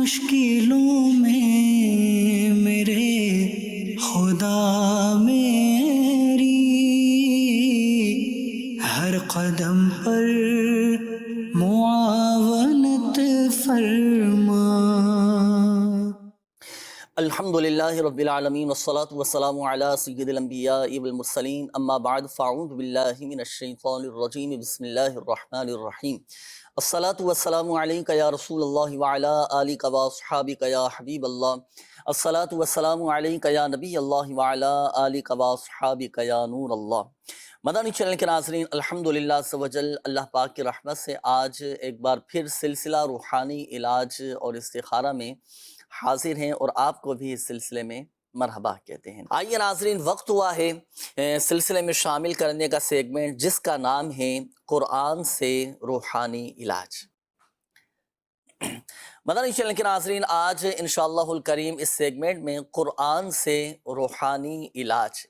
مشکلوں میں میرے خدا میری ہر قدم پر معاونت فرما۔ الحمدللہ رب العالمین والصلاة والسلام علی سید الانبیاء والمرسلین، اما بعد فاعوذ باللہ من الشیطان الرجیم، بسم اللہ الرحمن الرحیم۔ الصلاة والسلام علیک یا رسول اللہ وعلی آلک واصحابک یا حبیب اللہ۔ الصلاة والسلام علیک یا نبی اللہ وعلی آلک واصحابک یا نور اللہ۔ مدنی چینل کے ناظرین، الحمدللہ عز و جل اللہ پاک کی رحمت سے آج ایک بار پھر سلسلہ روحانی علاج اور استخارہ میں حاضر ہیں اور آپ کو بھی اس سلسلے میں مرحبا کہتے ہیں۔ آئیے ناظرین، وقت ہوا ہے سلسلے میں شامل کرنے کا سیگمنٹ جس کا نام ہے قرآن سے روحانی علاج۔ مدنی چینل کے ناظرین، آج انشاءاللہ الکریم اس سیگمنٹ میں قرآن سے روحانی علاج،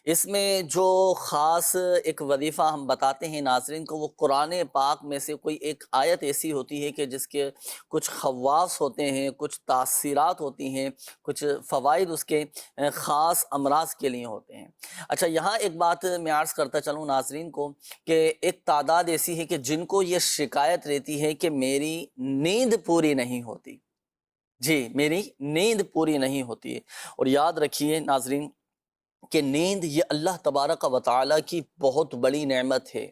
اس میں جو خاص ایک وظیفہ ہم بتاتے ہیں ناظرین کو، وہ قرآن پاک میں سے کوئی ایک آیت ایسی ہوتی ہے کہ جس کے کچھ خواص ہوتے ہیں، کچھ تاثیرات ہوتی ہیں، کچھ فوائد اس کے خاص امراض کے لیے ہوتے ہیں۔ اچھا، یہاں ایک بات میں عرض کرتا چلوں ناظرین کو کہ ایک تعداد ایسی ہے کہ جن کو یہ شکایت رہتی ہے کہ میری نیند پوری نہیں ہوتی، جی میری نیند پوری نہیں ہوتی ہے۔ اور یاد رکھیے ناظرین کہ نیند یہ اللہ تبارک و تعالیٰ کی بہت بڑی نعمت ہے۔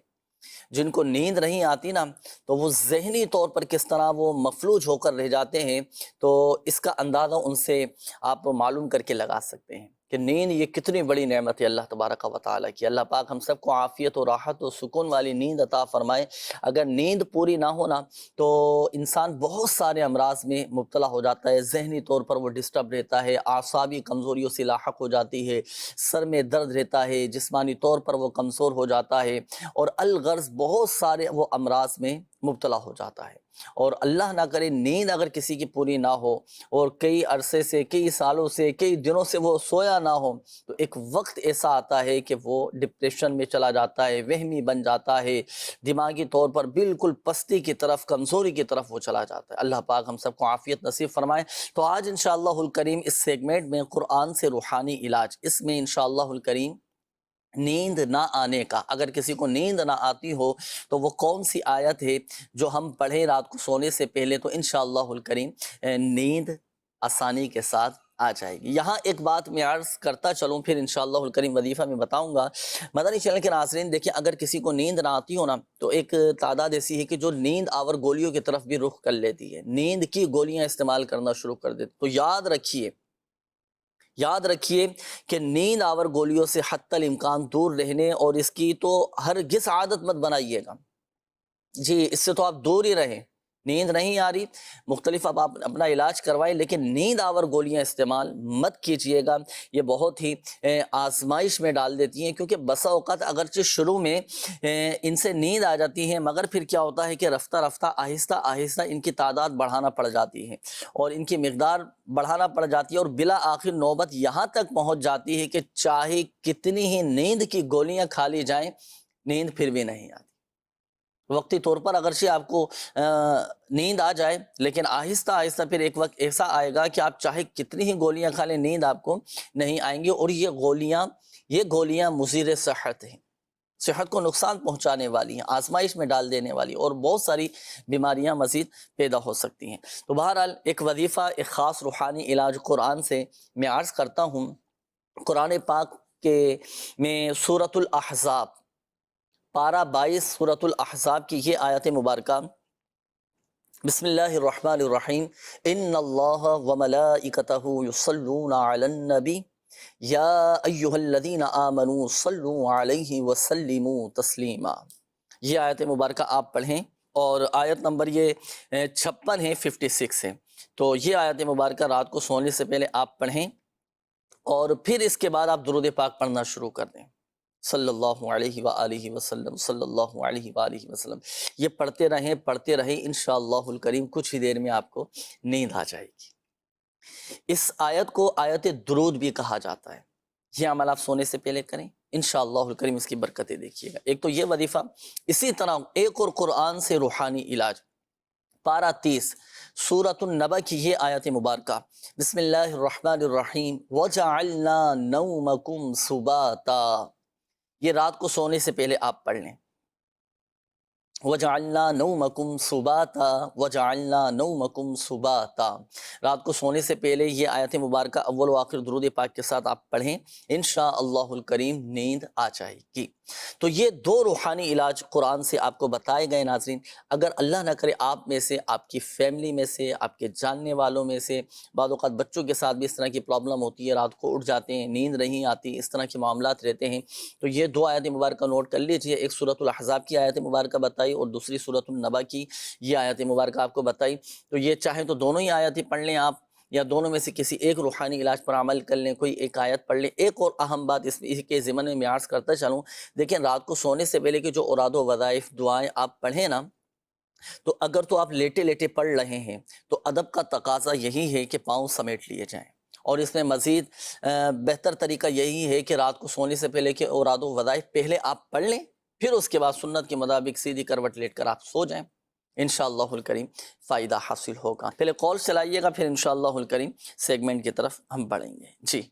جن کو نیند نہیں آتی نا، تو وہ ذہنی طور پر کس طرح وہ مفلوج ہو کر رہ جاتے ہیں، تو اس کا اندازہ ان سے آپ معلوم کر کے لگا سکتے ہیں کہ نیند یہ کتنی بڑی نعمت ہے اللہ تبارک و تعالیٰ کی۔ اللہ پاک ہم سب کو عافیت و راحت و سکون والی نیند عطا فرمائے۔ اگر نیند پوری نہ ہونا تو انسان بہت سارے امراض میں مبتلا ہو جاتا ہے، ذہنی طور پر وہ ڈسٹرب رہتا ہے، اعصابی کمزوریوں سے لاحق ہو جاتی ہے، سر میں درد رہتا ہے، جسمانی طور پر وہ کمزور ہو جاتا ہے، اور الغرض بہت سارے وہ امراض میں مبتلا ہو جاتا ہے۔ اور اللہ نہ کرے نیند اگر کسی کی پوری نہ ہو اور کئی عرصے سے، کئی سالوں سے، کئی دنوں سے وہ سویا نہ ہو، تو ایک وقت ایسا آتا ہے کہ وہ ڈپریشن میں چلا جاتا ہے، وہمی بن جاتا ہے، دماغی طور پر بالکل پستی کی طرف، کمزوری کی طرف وہ چلا جاتا ہے۔ اللہ پاک ہم سب کو عافیت نصیب فرمائے۔ تو آج انشاءاللہ الکریم اس سیگمنٹ میں قرآن سے روحانی علاج، اس میں انشاءاللہ الکریم نیند نہ آنے کا، اگر کسی کو نیند نہ آتی ہو تو وہ کون سی آیت ہے جو ہم پڑھیں رات کو سونے سے پہلے، تو انشاءاللہ الکریم نیند آسانی کے ساتھ آ جائے گی۔ یہاں ایک بات میں عرض کرتا چلوں، پھر انشاءاللہ الکریم وظیفہ میں بتاؤں گا۔ مدنی چینل کے ناظرین دیکھیں، اگر کسی کو نیند نہ آتی ہو نا، تو ایک تعداد ایسی ہے کہ جو نیند آور گولیوں کی طرف بھی رخ کر لیتی ہے، نیند کی گولیاں استعمال کرنا شروع کر دیتی۔ تو یاد رکھیے کہ نیند آور گولیوں سے حتی الامکان دور رہنے، اور اس کی تو ہرگز عادت مت بنائیے گا، جی اس سے تو آپ دور ہی رہیں۔ نیند نہیں آ رہی، مختلف اب آپ اپنا علاج کروائیں، لیکن نیند آور گولیاں استعمال مت کیجئے گا، یہ بہت ہی آزمائش میں ڈال دیتی ہیں، کیونکہ بسا اوقات اگرچہ شروع میں ان سے نیند آ جاتی ہے، مگر پھر کیا ہوتا ہے کہ رفتہ رفتہ آہستہ آہستہ ان کی تعداد بڑھانا پڑ جاتی ہے، اور ان کی مقدار بڑھانا پڑ جاتی ہے، اور بلا آخر نوبت یہاں تک پہنچ جاتی ہے کہ چاہے کتنی ہی نیند کی گولیاں کھا لی جائیں، نیند پھر بھی نہیں آتی۔ وقتی طور پر اگرچہ آپ کو نیند آ جائے، لیکن آہستہ آہستہ پھر ایک وقت ایسا آئے گا کہ آپ چاہے کتنی ہی گولیاں کھا لیں، نیند آپ کو نہیں آئیں گی، اور یہ گولیاں مضر صحت ہیں، صحت کو نقصان پہنچانے والی ہیں، آزمائش میں ڈال دینے والی، اور بہت ساری بیماریاں مزید پیدا ہو سکتی ہیں۔ تو بہرحال ایک وظیفہ، ایک خاص روحانی علاج قرآن سے میں عرض کرتا ہوں۔ قرآن پاک کے میں سورۃ الاحزاب پارہ 22 سورۃ الاحزاب کی یہ آیت مبارکہ، بسم اللہ الرحمن الرحیم، ان اللہ وملائکتہ یصلون علی النبی یا ایہا الذین آمنوا صلوا علیہ وسلموا تسلیما۔ یہ آیت مبارکہ آپ پڑھیں، اور آیت نمبر یہ 56 ہے، 56 ہے۔ تو یہ آیت مبارکہ رات کو سونے سے پہلے آپ پڑھیں، اور پھر اس کے بعد آپ درود پاک پڑھنا شروع کر دیں، صلی اللہ علیہ وآلہ وسلم، صلی اللہ علیہ وآلہ وسلم۔ یہ پڑھتے رہیں، انشاءاللہ الکریم کچھ ہی دیر میں آپ کو نیند آ جائے گی۔ اس آیت کو آیت درود بھی کہا جاتا ہے۔ یہ عمل آپ سونے سے پہلے کریں، انشاءاللہ الکریم اس کی برکتیں دیکھیے گا۔ ایک تو یہ وظیفہ، اسی طرح ایک اور قرآن سے روحانی علاج، پارہ 30 سورۃ النبأ کی یہ آیت مبارکہ، بسم اللہ الرحمن الرحیم وَجَعَلْنَا نَوْمَكُمْ سُبَاتًا، یہ رات کو سونے سے پہلے آپ پڑھ لیں، وَجَعَلْنَا نَوْمَكُمْ سُبَاتًا وَجَعَلْنَا نَوْمَكُمْ سُبَاتًا، رات کو سونے سے پہلے یہ آیت مبارکہ اول و آخر درود پاک کے ساتھ آپ پڑھیں، انشاءاللہ الکریم نیند آ جائے گی۔ تو یہ دو روحانی علاج قرآن سے آپ کو بتائے گئے ناظرین، اگر اللہ نہ کرے آپ میں سے، آپ کی فیملی میں سے، آپ کے جاننے والوں میں سے بعض اوقات بچوں کے ساتھ بھی اس طرح کی پرابلم ہوتی ہے، رات کو اٹھ جاتے ہیں، نیند نہیں آتی، اس طرح کے معاملات رہتے ہیں، تو یہ دو آیت مبارکہ نوٹ کر لیجئے، ایک سورۃ الاحزاب کی آیت مبارکہ بتائی اور دوسری سورۃ النبأ کی یہ آیت مبارکہ آپ کو بتائی، تو یہ چاہیں تو دونوں ہی آیتیں پڑھ لیں آپ، یا دونوں میں سے کسی ایک روحانی علاج پر عمل کر لیں، کوئی ایک آیت پڑھ لیں۔ ایک اور اہم بات اس کے ضمن میں عرض کرتا چلوں، دیکھیں رات کو سونے سے پہلے کے جو اوراد و وظائف دعائیں آپ پڑھیں نا، تو اگر تو آپ لیٹے لیٹے پڑھ رہے ہیں تو ادب کا تقاضا یہی ہے کہ پاؤں سمیٹ لیے جائیں، اور اس میں مزید بہتر طریقہ یہی ہے کہ رات کو سونے سے پہلے کے اوراد و وظائف پہلے آپ پڑھ لیں، پھر اس کے بعد سنت کے مطابق سیدھی کروٹ لیٹ کر آپ سو جائیں، انشاءاللہ الکریم فائدہ حاصل ہوگا۔ پہلے کال چلائیے گا، پھر انشاءاللہ الکریم سیگمنٹ کی طرف ہم بڑھیں گے۔ جی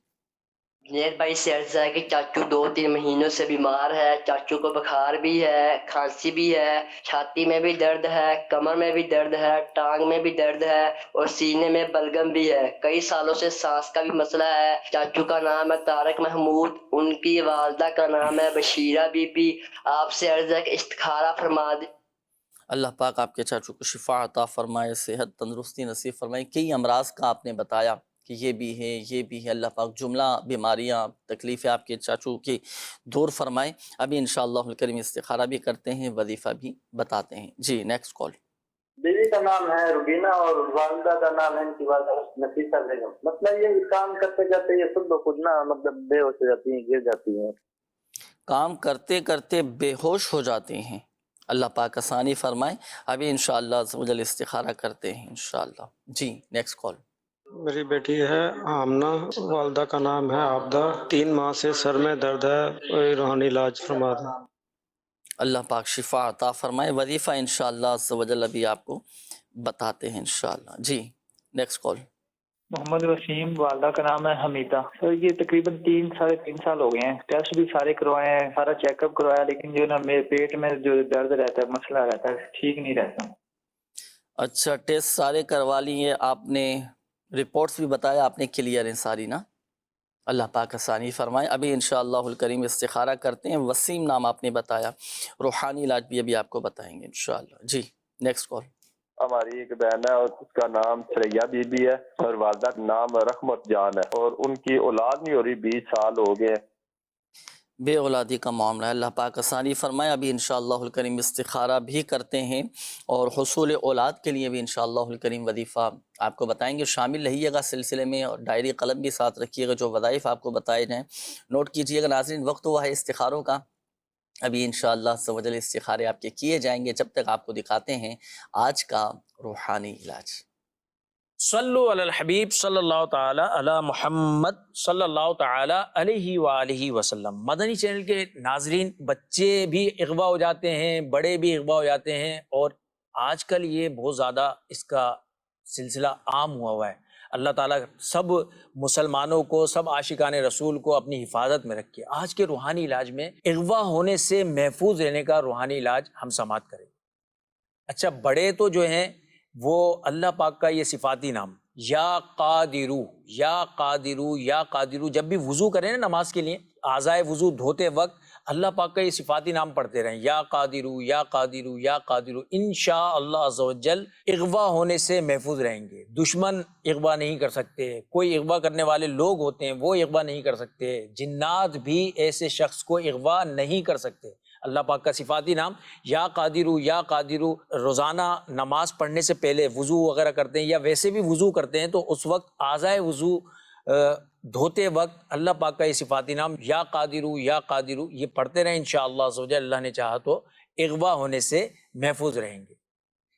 جنید بھائی سے عرض ہے کہ چاچو 2-3 مہینوں سے بیمار ہے، چاچو کو بخار بھی ہے، کھانسی بھی ہے، چھاتی میں بھی درد ہے، کمر میں بھی درد ہے، ٹانگ میں بھی درد ہے اور سینے میں بلگم بھی ہے، کئی سالوں سے سانس کا بھی مسئلہ ہے۔ چاچو کا نام ہے طارق محمود، ان کی والدہ کا نام ہے بشیرہ بی بی۔ آپ سے عرض ہے کہ استخارہ فرما دیں۔ اللہ پاک آپ کے چاچو کو شفا عطا فرمائے، صحت تندرستی نصیب فرمائے۔ کئی امراض کا آپ نے بتایا کہ یہ بھی ہے یہ بھی ہے، اللہ پاک جملہ بیماریاں تکلیفیں آپ کے چاچو کی دور فرمائے۔ ابھی انشاءاللہ الکریم استخارہ بھی کرتے ہیں، وظیفہ بھی بتاتے ہیں۔ جی نیکسٹ کال۔ بیوی کا نام ہے روبینہ اور والدہ کا نام ہے ان کی والدہ نفیسہ بیگم۔ مطلب یہ کام کرتے کرتے یہ خود بخود نا مطلب بے ہوش ہو جاتی ہیں، گر جاتی ہیں۔ کام کرتے کرتے بے ہوش ہو جاتے ہیں، اللہ پاک آسانی فرمائے۔ ابھی انشاءاللہ عز و جل استخارہ کرتے ہیں انشاءاللہ۔ جی نیکسٹ کال۔ میری بیٹی ہے آمنہ، والدہ کا نام ہے عابدہ، 3 ماہ سے سر میں درد ہے، کوئی روحانی علاج فرما دیں۔ اللہ پاک شفا عطا فرمائے، وظیفہ انشاءاللہ عز و جل ابھی آپ کو بتاتے ہیں انشاءاللہ۔ جی نیکسٹ کال۔ محمد وسیم، والدہ کا نام ہے حمیدہ۔ سر یہ تقریباً 3 سال ہو گئے ہیں، ٹیسٹ بھی سارے کروائے ہیں، سارا چیک اپ کروایا، لیکن جو نا میرے پیٹ میں جو درد رہتا ہے، مسئلہ رہتا ہے، ٹھیک نہیں رہتا۔ اچھا ٹیسٹ سارے کروا لیے آپ نے، رپورٹس بھی بتایا آپ نے کلیئر ہیں ساری نا، اللہ پاک آسانی فرمائے۔ ابھی انشاءاللہ الکریم استخارہ کرتے ہیں۔ وسیم نام آپ نے بتایا، روحانی علاج بھی ابھی آپ کو بتائیں گے انشاءاللہ۔ جی نیکسٹ کال۔ ہماری ایک بہن ہے اور اس کا نام سریا بی بی ہے اور والدہ کا نام رحمت جان ہے اور ان کی اولاد نہیں ہو رہی، 20 سال ہو گئے۔ بے اولادی کا معاملہ ہے، اللہ پاک آسانی فرمائے۔ ابھی انشاءاللہ الکریم استخارہ بھی کرتے ہیں اور حصول اولاد کے لیے بھی انشاءاللہ الکریم وظیفہ آپ کو بتائیں گے، شامل رہیے گا سلسلے میں، اور ڈائری قلم بھی ساتھ رکھیے گا، جو وظائف آپ کو بتائے جائیں نوٹ کیجئے گا ناظرین۔ وقت ہوا ہے استخاروں کا، ابھی انشاءاللہ عز و جل استخارے آپ کے کیے جائیں گے، جب تک آپ کو دکھاتے ہیں آج کا روحانی علاج۔ صلو علی الحبیب صلی اللہ تعالی علی محمد صلی اللہ تعالی علیہ وآلہ وسلم۔ مدنی چینل کے ناظرین، بچے بھی اغوا ہو جاتے ہیں، بڑے بھی اغوا ہو جاتے ہیں، اور آج کل یہ بہت زیادہ اس کا سلسلہ عام ہوا ہے۔ اللہ تعالیٰ سب مسلمانوں کو، سب عاشقان رسول کو اپنی حفاظت میں رکھے۔ آج کے روحانی علاج میں اغوا ہونے سے محفوظ رہنے کا روحانی علاج ہم سماعت کریں۔ اچھا، بڑے تو جو ہیں وہ اللہ پاک کا یہ صفاتی نام یا قادرو یا قادرو یا قادرو، جب بھی وضو کریں نا نماز کے لیے، اعضائے وضو دھوتے وقت اللہ پاک کا یہ صفاتی نام پڑھتے رہیں، یا قادرو یا قادرو یا قادرو، انشاءاللہ عز و جل اغوا ہونے سے محفوظ رہیں گے۔ دشمن اغوا نہیں کر سکتے، کوئی اغوا کرنے والے لوگ ہوتے ہیں وہ اغوا نہیں کر سکتے، جنات بھی ایسے شخص کو اغوا نہیں کر سکتے۔ اللہ پاک کا صفاتی نام یا قادرو یا قادرو، روزانہ نماز پڑھنے سے پہلے وضو وغیرہ کرتے ہیں یا ویسے بھی وضو کرتے ہیں تو اس وقت اعضائے وضو دھوتے وقت اللہ پاک کا یہ صفاتی نام یا قادرو یا قادرو یہ پڑھتے رہیں، انشاءاللہ عز و جل اللہ نے چاہا تو اغوا ہونے سے محفوظ رہیں گے۔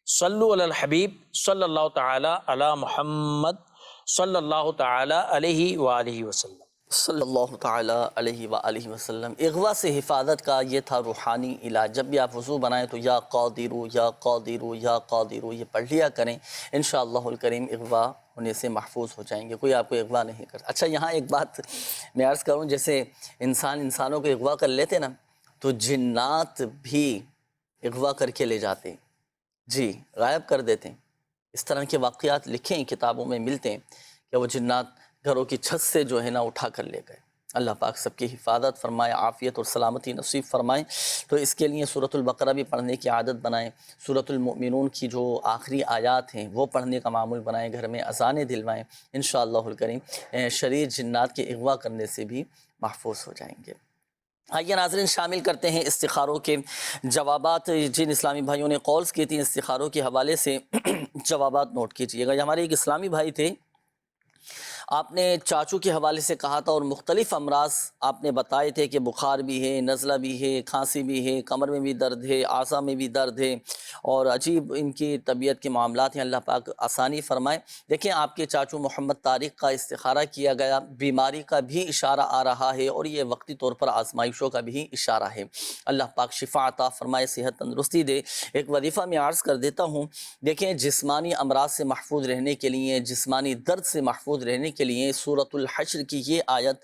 صلو علی الحبیب صلی اللہ تعالی علی محمد صلی اللہ تعالی علیہ وآلہ وسلم۔ صلی اللہ تعالیٰ علیہ وآلہ وسلم۔ اغوا سے حفاظت کا یہ تھا روحانی علاج۔ جب بھی آپ وضو بنائیں تو یا قادرو یا قادرو یا قادرو یہ پڑھ لیا کریں، انشاءاللہ الکریم اغوا ہونے سے محفوظ ہو جائیں گے، کوئی آپ کو اغوا نہیں کرتا۔ اچھا یہاں ایک بات میں عرض کروں، جیسے انسانوں کو اغوا کر لیتے نا، تو جنات بھی اغوا کر کے لے جاتے ہیں، جی غائب کر دیتے ہیں۔ اس طرح کے واقعات لکھیں کتابوں میں ملتے ہیں کہ وہ جنات گھروں کی چھت سے جو ہے نا اٹھا کر لے گئے۔ اللہ پاک سب کی حفاظت فرمائے، عافیت اور سلامتی نصیب فرمائے۔ تو اس کے لیے سورۃ البقرہ بھی پڑھنے کی عادت بنائیں، سورۃ المؤمنون کی جو آخری آیات ہیں وہ پڑھنے کا معمول بنائیں، گھر میں اذانیں دلوائیں، انشاءاللہ الکریم شریر جنات کے اغوا کرنے سے بھی محفوظ ہو جائیں گے۔ آئیے ناظرین شامل کرتے ہیں استخاروں کے جوابات۔ جن اسلامی بھائیوں نے کالز کی تھیں استخاروں کے حوالے سے جوابات نوٹ کیجئے گا۔ یہ ہمارے ایک اسلامی بھائی تھے، آپ نے چاچو کے حوالے سے کہا تھا اور مختلف امراض آپ نے بتائے تھے کہ بخار بھی ہے، نزلہ بھی ہے، کھانسی بھی ہے، کمر میں بھی درد ہے، اعضاء میں بھی درد ہے اور عجیب ان کی طبیعت کے معاملات ہیں، اللہ پاک آسانی فرمائے۔ دیکھیں آپ کے چاچو محمد طارق کا استخارہ کیا گیا، بیماری کا بھی اشارہ آ رہا ہے اور یہ وقتی طور پر آزمائشوں کا بھی اشارہ ہے، اللہ پاک شفا عطا فرمائے، صحت تندرستی دے۔ ایک وظیفہ میں عرض کر دیتا ہوں، دیکھیں جسمانی امراض سے محفوظ رہنے کے لیے، جسمانی درد سے محفوظ رہنے کے لیے سورۃ الحشر کی یہ آیت،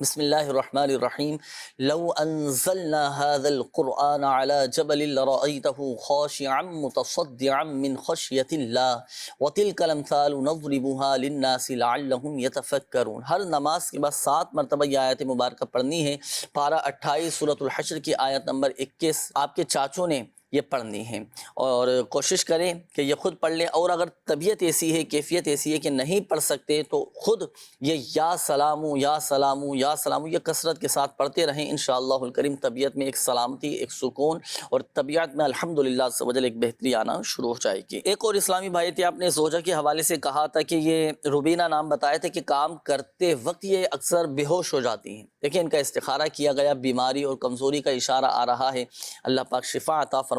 بسم اللہ الرحمن الرحیم، لو انزلنا هذا القرآن على جبل لرأيته خاشعا متصدعا من خشیۃ اللہ وتلك الامثال نضربها للناس لعلهم يتفکرون۔ ہر نماز کے بعد 7 مرتبہ یہ آیت مبارکہ پڑھنی ہے۔ پارہ 28 سورۃ الحشر کی آیت نمبر 21 آپ کے چاچوں نے یہ پڑھنی ہے، اور کوشش کریں کہ یہ خود پڑھ لیں، اور اگر طبیعت ایسی ہے، کیفیت ایسی ہے کہ نہیں پڑھ سکتے تو خود یہ یا سلامو یا سلامو یا سلامو یہ کثرت کے ساتھ پڑھتے رہیں، انشاءاللہ الکریم طبیعت میں ایک سلامتی، ایک سکون اور طبیعت میں الحمدللہ عز و جل ایک بہتری آنا شروع ہو جائے گی۔ ایک اور اسلامی بھائی تھے، آپ نے زوجہ کے حوالے سے کہا تھا کہ یہ روبینہ نام بتایا تھا کہ کام کرتے وقت یہ اکثر بے ہوش ہو جاتی ہیں۔ دیکھیں ان کا استخارہ کیا گیا، بیماری اور کمزوری کا اشارہ آ رہا ہے، اللہ پاک شفا عطا فرمائے۔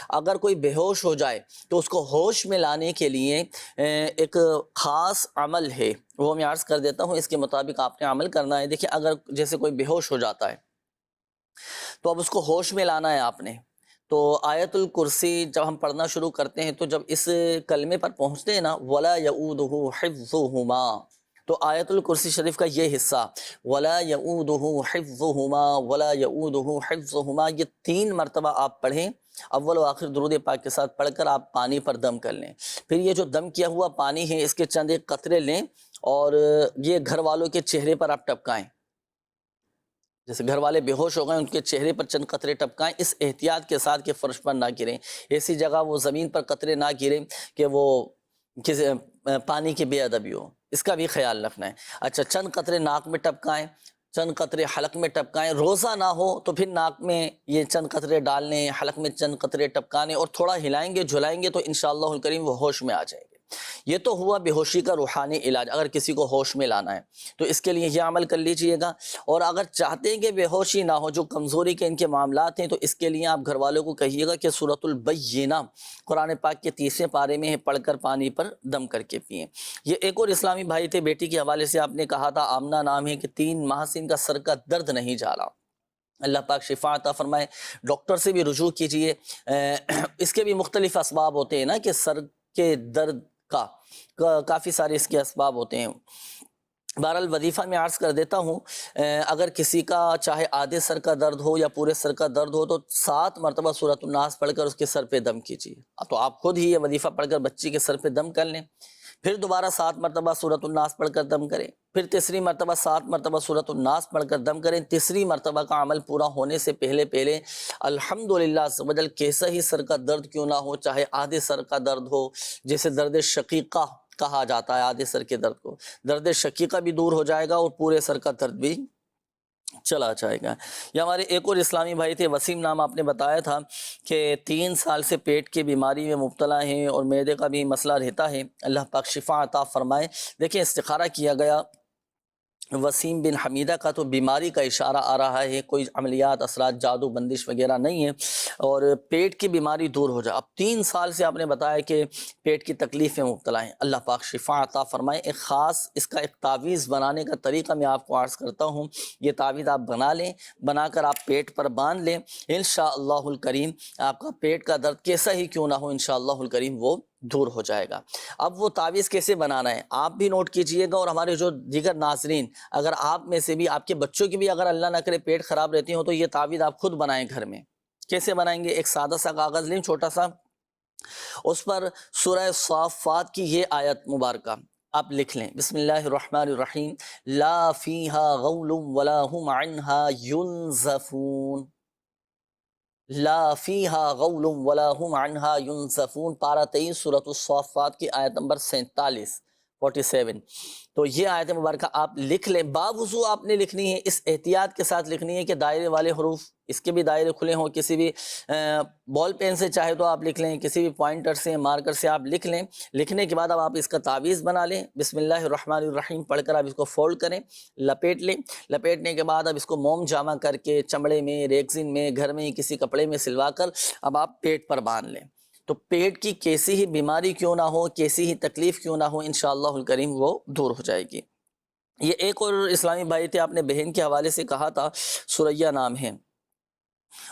اگر کوئی بے ہوش ہو جائے تو اس کو ہوش میں لانے کے لیے ایک خاص عمل ہے، وہ میں عرض کر دیتا ہوں، اس کے مطابق آپ نے عمل کرنا ہے۔ دیکھیں اگر جیسے کوئی بے ہوش ہو جاتا ہے تو اب اس کو ہوش میں لانا ہے آپ نے، تو آیت الکرسی جب ہم پڑھنا شروع کرتے ہیں تو جب اس کلمے پر پہنچتے ہیں نا وَلَا يَؤُودُهُ حِفْظُهُمَا، تو آیت الکرسی شریف کا یہ حصہ وَلَا يَؤُودُهُ حِفْظُهُمَا وَلَا يَؤُودُهُ حِفْظُهُمَا یہ 3 مرتبہ آپ پڑھیں، اول و آخر درود پاک کے ساتھ پڑھ کر آپ پانی پر دم کر لیں۔ پھر یہ جو دم کیا ہوا پانی ہے اس کے چند ایک قطرے لیں اور یہ گھر والوں کے چہرے پر آپ ٹپکائیں، جیسے گھر والے بے ہوش ہو گئے ان کے چہرے پر چند قطرے ٹپکائیں، اس احتیاط کے ساتھ کہ فرش پر نہ گریں، ایسی جگہ وہ زمین پر قطرے نہ گریں کہ وہ کسی پانی کی بے ادبی ہو، اس کا بھی خیال رکھنا ہے۔ اچھا چند قطرے ناک میں ٹپکائیں، چند قطرے حلق میں ٹپکائیں، روزہ نہ ہو تو پھر ناک میں یہ چند قطرے ڈالنے، حلق میں چند قطرے ٹپکانے اور تھوڑا ہلائیں گے جھلائیں گے تو انشاءاللہ الکریم وہ ہوش میں آ جائیں گے۔ یہ تو ہوا بے ہوشی کا روحانی علاج، اگر کسی کو ہوش میں لانا ہے تو اس کے لیے یہ عمل کر لیجئے گا۔ اور اگر چاہتے ہیں کہ بے ہوشی نہ ہو، جو کمزوری کے ان کے معاملات ہیں، تو اس کے لیے آپ گھر والوں کو کہیے گا کہ سورۃ البینہ قرآن پاک کے 30ویں پارے میں ہے، پڑھ کر پانی پر دم کر کے پئیں۔ یہ ایک اور اسلامی بھائی تھے، بیٹی کے حوالے سے آپ نے کہا تھا، آمنہ نام ہے، کہ 3 ماہ سے ان کا سر کا درد نہیں جا رہا، اللہ پاک شفا عطا فرمائے۔ ڈاکٹر سے بھی رجوع کیجئے، اس کے بھی مختلف اسباب ہوتے ہیں نا کہ سر کے درد کا کافی سارے اس کے اسباب ہوتے ہیں۔ بہرحال وظیفہ میں عرض کر دیتا ہوں، اگر کسی کا چاہے آدھے سر کا درد ہو یا پورے سر کا درد ہو تو 7 مرتبہ سورۃ الناس پڑھ کر اس کے سر پہ دم کیجیے۔ تو آپ خود ہی یہ وظیفہ پڑھ کر بچی کے سر پہ دم کر لیں، پھر دوبارہ 7 مرتبہ سورۃ الناس پڑھ کر دم کریں، پھر تیسری مرتبہ 7 مرتبہ سورۃ الناس پڑھ کر دم کریں۔ تیسری مرتبہ کا عمل پورا ہونے سے پہلے الحمدللہ عز و جل کیسا ہی سر کا درد کیوں نہ ہو، چاہے آدھے سر کا درد ہو، جیسے درد شقیقہ کہا جاتا ہے آدھے سر کے درد کو، درد شقیقہ بھی دور ہو جائے گا اور پورے سر کا درد بھی چلا جائے گا۔ یہ ہمارے ایک اور اسلامی بھائی تھے، وسیم نام آپ نے بتایا تھا، کہ 3 سال سے پیٹ کی بیماری میں مبتلا ہیں اور معدے کا بھی مسئلہ رہتا ہے، اللہ پاک شفا عطا فرمائے۔ دیکھیں استخارہ کیا گیا، وسیم بن حمیدہ کا تو بیماری کا اشارہ آ رہا ہے، کوئی عملیات، اثرات، جادو بندش وغیرہ نہیں ہے، اور پیٹ کی بیماری دور ہو جائے۔ اب 3 سال سے آپ نے بتایا کہ پیٹ کی تکلیف میں مبتلا ہیں، اللہ پاک شفا عطا فرمائے۔ ایک خاص اس کا ایک تعویذ بنانے کا طریقہ میں آپ کو عرض کرتا ہوں، یہ تعویذ آپ بنا لیں، بنا کر آپ پیٹ پر باندھ لیں، انشاءاللہ الکریم آپ کا پیٹ کا درد کیسا ہی کیوں نہ ہو انشاءاللہ الکریم وہ دور ہو جائے گا۔ اب وہ تعویذ کیسے بنانا ہے آپ بھی نوٹ کیجئے گا، اور ہمارے جو دیگر ناظرین، اگر آپ میں سے بھی، آپ کے بچوں کی بھی اگر اللہ نہ کرے پیٹ خراب رہتی ہوں، تو یہ تعویذ آپ خود بنائیں گھر میں۔ کیسے بنائیں گے؟ ایک سادہ سا کاغذ لیں چھوٹا سا، اس پر سورہ صافات کی یہ آیت مبارکہ آپ لکھ لیں، بسم اللہ الرحمن الرحیم، لا فیہا غول ولا ہم عنہا ینزفون، لا فیہا غول ولا ہم عنہا ینزفون، پارہ 23 سورۃ الصافات کی آیت نمبر 47۔ تو یہ آیت مبارکہ آپ لکھ لیں، باوضو آپ نے لکھنی ہے، اس احتیاط کے ساتھ لکھنی ہے کہ دائرے والے حروف، اس کے بھی دائرے کھلے ہوں، کسی بھی بال پین سے چاہے تو آپ لکھ لیں، کسی بھی پوائنٹر سے، مارکر سے آپ لکھ لیں۔ لکھنے کے بعد اب آپ اس کا تعویذ بنا لیں، بسم اللہ الرحمن الرحیم پڑھ کر آپ اس کو فولڈ کریں، لپیٹ لیں، لپیٹنے کے بعد اب اس کو موم جامع کر کے چمڑے میں، ریگزین میں، گھر میں کسی کپڑے میں سلوا کر اب آپ پیٹ پر باندھ لیں۔ تو پیٹ کی کیسی ہی بیماری کیوں نہ ہو، کیسی ہی تکلیف کیوں نہ ہو، انشاءاللہ الکریم وہ دور ہو جائے گی۔ یہ ایک اور اسلامی بھائی تھے، آپ نے بہن کے حوالے سے کہا تھا، سریہ نام ہے،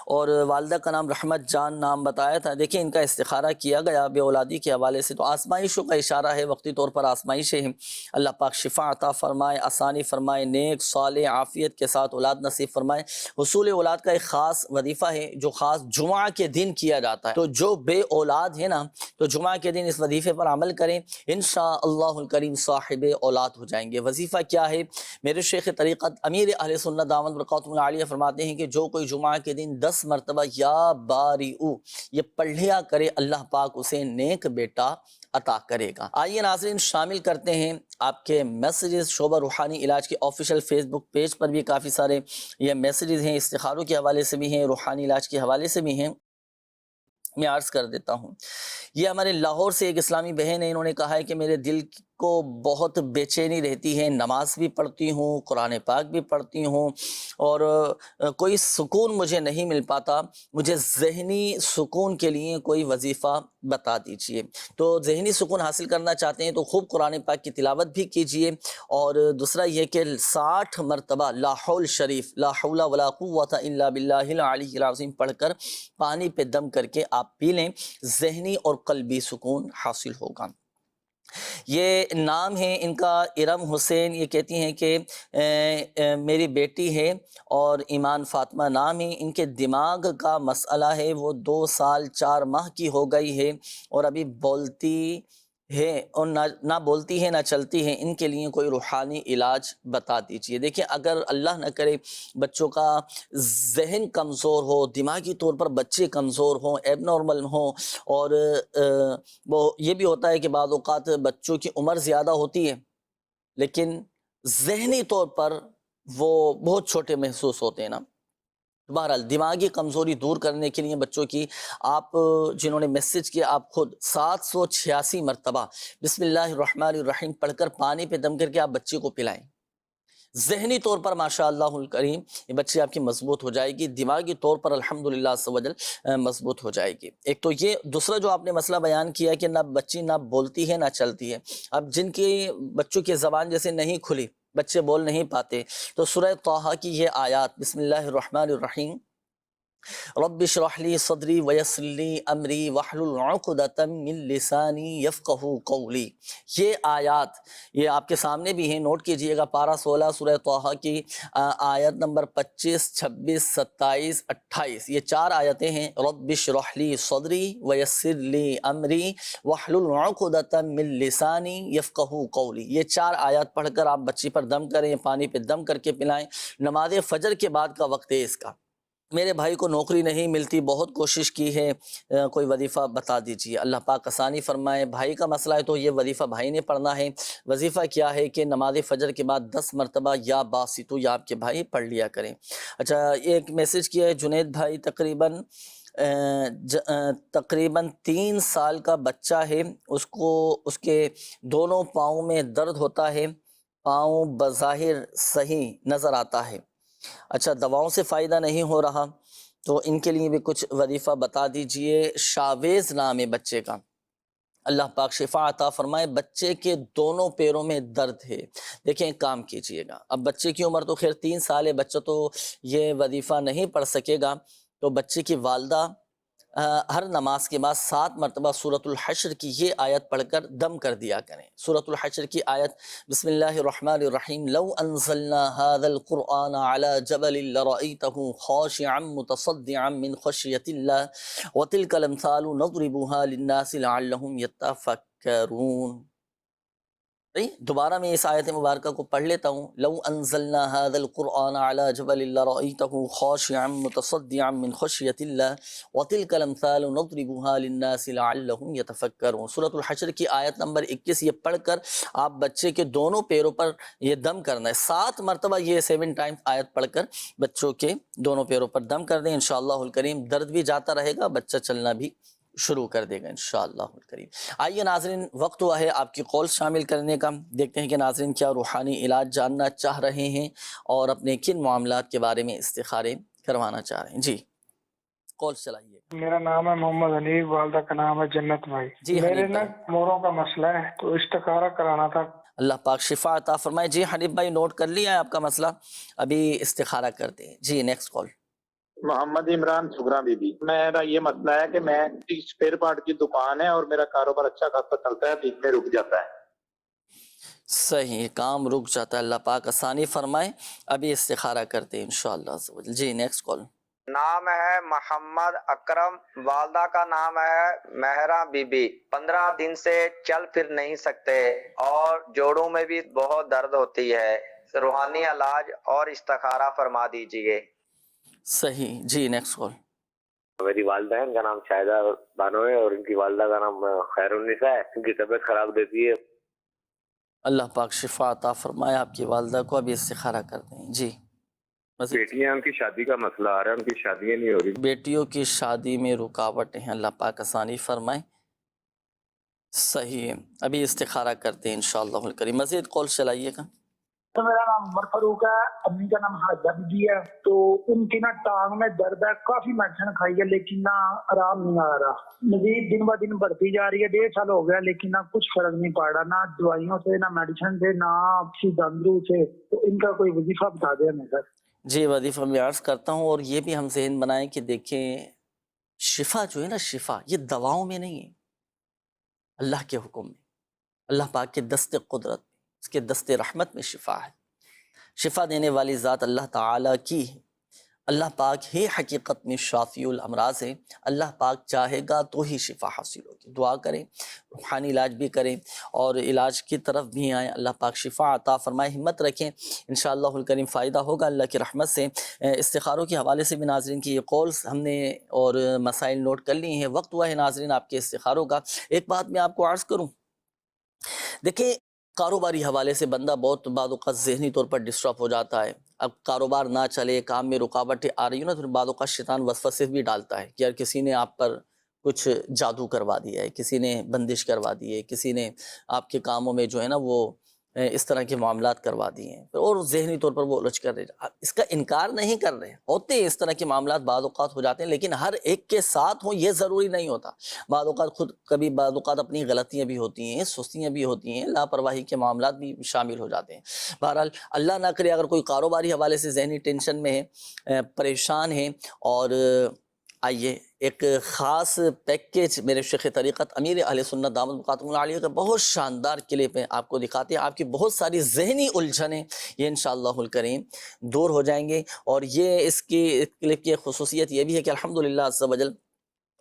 اور والدہ کا نام رحمت جان نام بتایا تھا۔ دیکھیں ان کا استخارہ کیا گیا بے اولادی کے حوالے سے، تو آزمائشوں کا اشارہ ہے، وقتی طور پر آزمائشیں ہیں، اللہ پاک شفا عطا فرمائے، آسانی فرمائے، نیک صالح عافیت کے ساتھ اولاد نصیب فرمائے۔ حصول اولاد کا ایک خاص وظیفہ ہے جو خاص جمعہ کے دن کیا جاتا ہے، تو جو بے اولاد ہے نا، تو جمعہ کے دن اس وظیفے پر عمل کریں، انشاءاللہ الکریم صاحب اولاد ہو جائیں گے۔ وظیفہ کیا ہے؟ میرے شیخ طریقت امیر اہل سنت دامت برکاتہ العالیہ فرماتے ہیں کہ جو کوئی جمعہ کے دن 10 مرتبہ یا باریعو یہ پڑھ لیا کرے، اللہ پاک اسے نیک بیٹا عطا کرے گا۔ آئیے ناظرین شامل کرتے ہیں آپ کے میسیجز، شعبہ روحانی علاج کے آفیشیل فیس بک پیج پر بھی کافی سارے یہ میسیجز ہیں، استخاروں کے حوالے سے بھی ہیں، روحانی علاج کے حوالے سے بھی ہیں، میں عرض کر دیتا ہوں۔ یہ ہمارے لاہور سے ایک اسلامی بہن ہے، انہوں نے کہا ہے کہ میرے دل کو بہت بے چینی رہتی ہے، نماز بھی پڑھتی ہوں، قرآن پاک بھی پڑھتی ہوں، اور کوئی سکون مجھے نہیں مل پاتا، مجھے ذہنی سکون کے لیے کوئی وظیفہ بتا دیجئے۔ تو ذہنی سکون حاصل کرنا چاہتے ہیں تو خوب قرآن پاک کی تلاوت بھی کیجئے، اور دوسرا یہ کہ 60 مرتبہ لا حول شریف، لا حول ولا قوت الا باللہ العلی العظیم پڑھ کر پانی پہ دم کر کے آپ پی لیں، ذہنی اور قلبی سکون حاصل ہوگا۔ یہ نام ہے ان کا ارم حسین، یہ کہتی ہیں کہ میری بیٹی ہے اور ایمان فاطمہ نام ہے، ان کے دماغ کا مسئلہ ہے، وہ 2 سال 4 ماہ کی ہو گئی ہے، اور ابھی بولتی ہے اور نہ بولتی ہے نہ چلتی ہے، ان کے لیے کوئی روحانی علاج بتا دیجئے۔ دیکھیں اگر اللہ نہ کرے بچوں کا ذہن کمزور ہو، دماغی طور پر بچے کمزور ہوں، ایب نارمل ہوں، اور وہ یہ بھی ہوتا ہے کہ بعض اوقات بچوں کی عمر زیادہ ہوتی ہے لیکن ذہنی طور پر وہ بہت چھوٹے محسوس ہوتے ہیں نا۔ بہرحال دماغی کمزوری دور کرنے کے لیے بچوں کی، آپ جنہوں نے میسج کیا، آپ خود 786 مرتبہ بسم اللہ الرحمن الرحیم پڑھ کر پانی پہ دم کر کے آپ بچے کو پلائیں۔ ذہنی طور پر ماشاءاللہ الکریم یہ بچی آپ کی مضبوط ہو جائے گی، دماغی طور پر الحمدللہ عز و جل مضبوط ہو جائے گی۔ ایک تو یہ، دوسرا جو آپ نے مسئلہ بیان کیا کہ نہ بچی نہ بولتی ہے نہ چلتی ہے، اب جن کی بچوں کی زبان جیسے نہیں کھلی، بچے بول نہیں پاتے، تو سورہ طٰہٰ کی یہ آیات بسم اللہ الرحمن الرحیم رب اشرح لی صدری ویسر لی امری واحلل عقدۃ من لسانی یفقہوا قولی، یہ آیات یہ آپ کے سامنے بھی ہیں، نوٹ کیجئے گا، پارہ 16 سورہ طٰہٰ کی آیت نمبر 25، 26، 27، 28، یہ 4 آیتیں ہیں۔ رب اشرح لی صدری ویسر لی امری واحلل عقدۃ من لسانی یفقہوا قولی، یہ 4 آیات پڑھ کر آپ بچی پر دم کریں، پانی پہ دم کر کے پلائیں۔ نماز فجر کے بعد کا وقت ہے اس کا۔ میرے بھائی کو نوکری نہیں ملتی، بہت کوشش کی ہے، کوئی وظیفہ بتا دیجیے، اللہ پاک آسانی فرمائے۔ بھائی کا مسئلہ ہے تو یہ وظیفہ بھائی نے پڑھنا ہے۔ وظیفہ کیا ہے کہ نماز فجر کے بعد 10 مرتبہ یا باسطو یا آپ کے بھائی پڑھ لیا کریں۔ اچھا، ایک میسج کیا ہے جنید بھائی، تقریباً 3 سال کا بچہ ہے، اس کے دونوں پاؤں میں درد ہوتا ہے، پاؤں بظاہر صحیح نظر آتا ہے، اچھا دواؤں سے فائدہ نہیں ہو رہا، تو ان کے لیے بھی کچھ وظیفہ بتا دیجئے۔ شاویز نام ہے بچے کا، اللہ پاک شفا عطا فرمائے۔ بچے کے دونوں پیروں میں درد ہے، دیکھیں ایک کام کیجئے گا، اب بچے کی عمر تو خیر 3 سال ہے، بچہ تو یہ وظیفہ نہیں پڑھ سکے گا، تو بچے کی والدہ ہر نماز کے بعد 7 مرتبہ سورۃ الحشر کی یہ آیت پڑھ کر دم کر دیا کریں۔ سورۃ الحشر کی آیت، بسم اللہ الرحمن الرحیم، لو انزلنا هذا القرآن على جبل لرأيته خاشعا متصدعا من خشیۃ اللہ وتلك الامثال نضربها للناس لعلهم يتفکرون۔ دوبارہ میں اس آیت مبارکہ کو پڑھ لیتا ہوں، لو انزلنا هذا القرآن على جبل لرأيته خاشعا متصدعا من خشیۃ اللہ وتلك الامثال نضربها للناس لعلهم يتفکرون۔ سورۃ الحشر کی آیت نمبر 21 یہ پڑھ کر آپ بچے کے دونوں پیروں پر یہ دم کرنا ہے، 7 مرتبہ یہ 7 ٹائمز آیت پڑھ کر بچوں کے دونوں پیروں پر دم کر دیں، انشاءاللہ الکریم درد بھی جاتا رہے گا، بچہ چلنا بھی شروع کر دے گا انشاءاللہ الکریم۔ آئیے ناظرین، وقت ہوا ہے آپ کی کال شامل کرنے کا، دیکھتے ہیں کہ ناظرین کیا روحانی علاج جاننا چاہ رہے ہیں اور اپنے کن معاملات کے بارے میں استخارے کروانا چاہ رہے ہیں۔ جی کال چلائیے۔ میرا نام ہے محمد حنیف، والدہ کا نام ہے جنت بھائی۔ جی میرے حنیف نا بھائی، موروں کا مسئلہ ہے تو استخارہ کرانا تھا۔ اللہ پاک شفا عطا فرمائے۔ جی حنیف بھائی نوٹ کر لیا ہے آپ کا مسئلہ، ابھی استخارہ کرتے ہیں۔ جی نیکسٹ کال۔ محمد عمران سگرا بی بی، میرا یہ مسئلہ ہے کہ میں اسپیئر پارٹ کی دکان ہے اور میرا کاروبار اچھا خاصا چلتا ہے، بیچ میں رک جاتا ہے۔ صحیح، کام رک جاتا ہے، اللہ پاک آسانی فرمائے، ابھی استخارہ کرتے ہیں انشاءاللہ عز و جل۔ جی نیکسٹ کال۔ نام ہے محمد اکرم، والدہ کا نام ہے مہرا بی بی۔ 15 دن سے چل پھر نہیں سکتے اور جوڑوں میں بھی بہت درد ہوتی ہے، روحانی علاج اور استخارہ فرما دیجیے۔ صحیح، جی نیکسٹ کال۔ میری والدہ ہے، ان کا نام شاہدہ بانو ہے اور ان کی والدہ کا نام خیر النساء ہے، ان کی طبیعت خراب رہتی ہے۔ اللہ پاک شفا عطا فرمائے آپ کی والدہ کو، ابھی استخارہ کرتے ہیں۔ جی بیٹیاں، ان کی شادی کا مسئلہ آ رہا ہے، ان کی شادیاں نہیں ہو رہی، بیٹیوں کی شادی میں رکاوٹیں ہیں، اللہ پاک آسانی فرمائے۔ صحیح ہے، ابھی استخارہ کرتے ہیں انشاءاللہ الکریم۔ مزید کال چلائیے گا۔ تو میرا نام عمر فاروق ہے، امی کا نام حاجہ بی بی ہے، تو ان کی نا ٹانگ میں درد ہے، کافی میڈیسن کھائی ہے لیکن نا آرام نہیں آ رہا، مزید دن ب دن بڑھتی جا رہی ہے، 1.5 سال ہو گیا لیکن نا کچھ فرق نہیں پڑ رہا، نہ دوائیوں سے نہ میڈیسن سے نہ کسی ڈاکٹروں سے، تو ان کا کوئی وظیفہ بتا دیں ہمیں سر۔ جی وظیفہ میں عرض کرتا ہوں، اور یہ بھی ہم ذہن بنائیں کہ دیکھیں شفا جو ہے نا، شفا یہ دواؤں میں نہیں ہے، اللہ کے حکم میں، اللہ پاک کے دست قدرت میں، اس کے دست رحمت میں شفا ہے۔ شفا دینے والی ذات اللہ تعالیٰ کی ہے، اللہ پاک ہی حقیقت میں شافی الامراض ہے، اللہ پاک چاہے گا تو ہی شفا حاصل ہوگی۔ دعا کریں، روحانی علاج بھی کریں اور علاج کی طرف بھی آئیں، اللہ پاک شفا عطا فرمائے، ہمت رکھیں، انشاءاللہ الکریم فائدہ ہوگا اللہ کی رحمت سے۔ استخاروں کے حوالے سے بھی ناظرین کی یہ کالز ہم نے اور مسائل نوٹ کر لی ہیں، وقت ہوا ہے ناظرین آپ کے استخاروں کا۔ ایک بات میں آپ کو عرض کروں، دیکھیں کاروباری حوالے سے بندہ بہت بعض اوقات ذہنی طور پر ڈسٹرب ہو جاتا ہے، اب کاروبار نہ چلے، کام میں رکاوٹیں آ رہی ہیں نا، پھر بعض اوقات شیطان وسوسے بھی ڈالتا ہے کہ یار کسی نے آپ پر کچھ جادو کروا دیا ہے، کسی نے بندش کروا دی ہے، کسی نے آپ کے کاموں میں جو ہے نا وہ اس طرح کے معاملات کروا دیے ہیں، اور ذہنی طور پر وہ الجھ کر رہے ہیں۔ اس کا انکار نہیں کر رہے، ہوتے ہیں اس طرح کے معاملات بعض اوقات ہو جاتے ہیں، لیکن ہر ایک کے ساتھ ہوں یہ ضروری نہیں ہوتا، بعض اوقات خود کبھی بعض اوقات اپنی غلطیاں بھی ہوتی ہیں، سستیاں بھی ہوتی ہیں، لاپرواہی کے معاملات بھی شامل ہو جاتے ہیں۔ بہرحال اللہ نہ کرے اگر کوئی کاروباری حوالے سے ذہنی ٹینشن میں ہے، پریشان ہے، اور آئیے ایک خاص پیکیج میرے شیخ طریقت امیر اہل سنت دامت بقاتم العالیہ کا بہت شاندار کلپ ہے، آپ کو دکھاتے ہیں، آپ کی بہت ساری ذہنی الجھنیں یہ انشاءاللہ الکریم دور ہو جائیں گے، اور یہ اس کلپ کی خصوصیت یہ بھی ہے کہ الحمدللہ عز و جل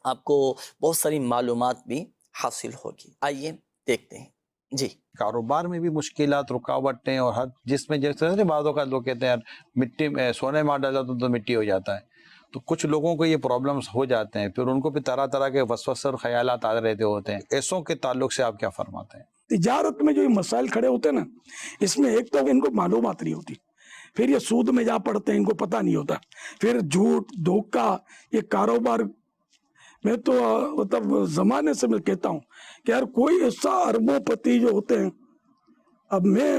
آپ کو بہت ساری معلومات بھی حاصل ہوگی۔ آئیے دیکھتے ہیں۔ جی کاروبار میں بھی مشکلات، رکاوٹیں، اور ہر جس میں جیسے بعض اوقات لوگ کہتے ہیں یار مٹی میں سونے مار ڈالا تو مٹی ہو جاتا ہے، تو کچھ لوگوں کو یہ پرابلمز ہو جاتے ہیں، پھر ان کو بھی طرح طرح کے وسوسے اور خیالات آ رہتے ہوتے ہیں، ایسوں کے تعلق سے آپ کیا فرماتے ہیں؟ تجارت میں جو یہ مسائل کھڑے ہوتے ہیں نا، اس میں ایک تو ان کو معلومات نہیں ہوتی، پھر یہ سود میں جا پڑتے ہیں، ان کو پتہ نہیں ہوتا، پھر جھوٹ دھوکہ، یہ کاروبار میں تو مطلب زمانے سے میں کہتا ہوں کہ یار کوئی ایسا اربوں پتی جو ہوتے ہیں، اب میں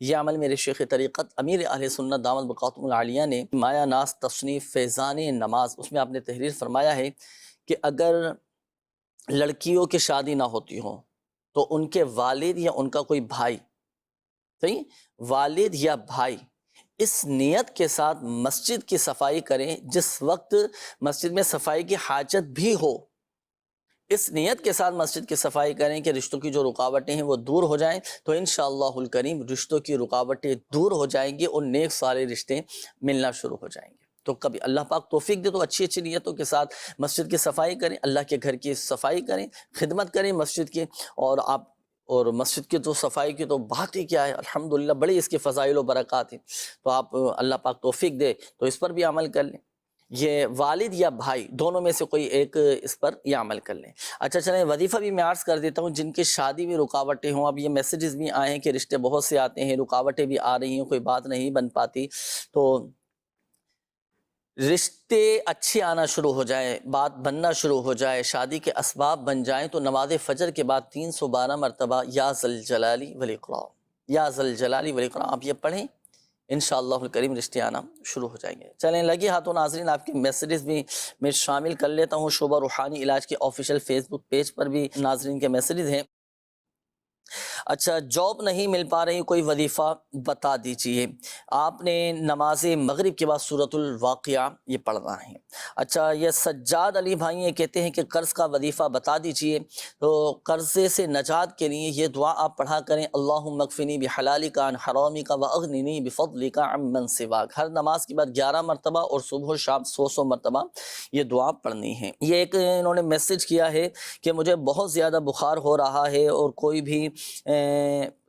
یہ عمل میرے شیخ طریقت امیر اہل سنت دامت بقاتم العالیہ نے مایا ناز تصنیف فیضان نماز، اس میں آپ نے تحریر فرمایا ہے کہ اگر لڑکیوں کی شادی نہ ہوتی ہو تو ان کے والد یا ان کا کوئی بھائی، صحیح، والد یا بھائی اس نیت کے ساتھ مسجد کی صفائی کریں جس وقت مسجد میں صفائی کی حاجت بھی ہو، اس نیت کے ساتھ مسجد کی صفائی کریں کہ رشتوں کی جو رکاوٹیں ہیں وہ دور ہو جائیں، تو انشاءاللہ الکریم رشتوں کی رکاوٹیں دور ہو جائیں گی اور نیک سارے رشتے ملنا شروع ہو جائیں گے۔ تو کبھی اللہ پاک توفیق دے تو اچھی اچھی نیتوں کے ساتھ مسجد کی صفائی کریں، اللہ کے گھر کی صفائی کریں، خدمت کریں مسجد کی، اور مسجد کی تو صفائی کی تو بات ہی کیا ہے، الحمدللہ بڑی اس کے فضائل و برکات ہیں۔ تو آپ اللہ پاک توفیق دے تو اس پر بھی عمل کر لیں، یہ والد یا بھائی دونوں میں سے کوئی ایک اس پر یہ عمل کر لیں۔ اچھا چلیں وظیفہ بھی میں عرض کر دیتا ہوں، جن کی شادی میں رکاوٹیں ہوں، اب یہ میسیجز بھی آئے ہیں کہ رشتے بہت سے آتے ہیں، رکاوٹیں بھی آ رہی ہیں، کوئی بات نہیں بن پاتی، تو رشتے اچھے آنا شروع ہو جائیں، بات بننا شروع ہو جائے، شادی کے اسباب بن جائیں، تو نماز فجر کے بعد 312 مرتبہ یا ذوالجلالی والاکرام، یا ذوالجلالی والاکرام آپ یہ پڑھیں، انشاءاللہ الکریم رشتے آنا شروع ہو جائیں گے۔ چلیں لگے ہاتھوں ناظرین آپ کے میسیجز بھی میں شامل کر لیتا ہوں، شعبہ روحانی علاج کے آفیشیل فیس بک پیج پر بھی ناظرین کے میسیجز ہیں۔ اچھا، جاب نہیں مل پا رہی، کوئی وظیفہ بتا دیجئے۔ آپ نے نماز مغرب کے بعد سورۃ الواقعہ یہ پڑھنا ہے۔ اچھا، یہ سجاد علی بھائی یہ کہتے ہیں کہ قرض کا وظیفہ بتا دیجئے، تو قرضے سے نجات کے لیے یہ دعا آپ پڑھا کریں، اللہم اکفنی بحلالک عن حرامک واغننی بفضلک عمن سواک، ہر نماز کے بعد 11 مرتبہ اور صبح و شام 100 مرتبہ یہ دعا پڑھنی ہے۔ یہ ایک انہوں نے میسج کیا ہے کہ مجھے بہت زیادہ بخار ہو رہا ہے اور کوئی بھی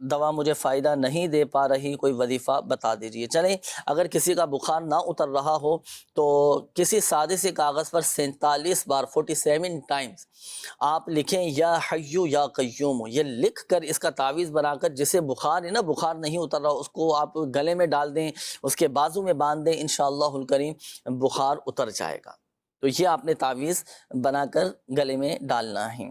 دوا مجھے فائدہ نہیں دے پا رہی، کوئی وظیفہ بتا دیجئے۔ چلیں اگر کسی کا بخار نہ اتر رہا ہو تو کسی سادے سے کاغذ پر 47 بار 47 ٹائمز آپ لکھیں یا حیو یا قیوم، یہ لکھ کر اس کا تعویذ بنا کر، جسے بخار ہے نا، بخار نہیں اتر رہا، اس کو آپ گلے میں ڈال دیں، اس کے بازو میں باندھ دیں، انشاءاللہ الکریم بخار اتر جائے گا۔ تو یہ آپ نے تعویذ بنا کر گلے میں ڈالنا ہے۔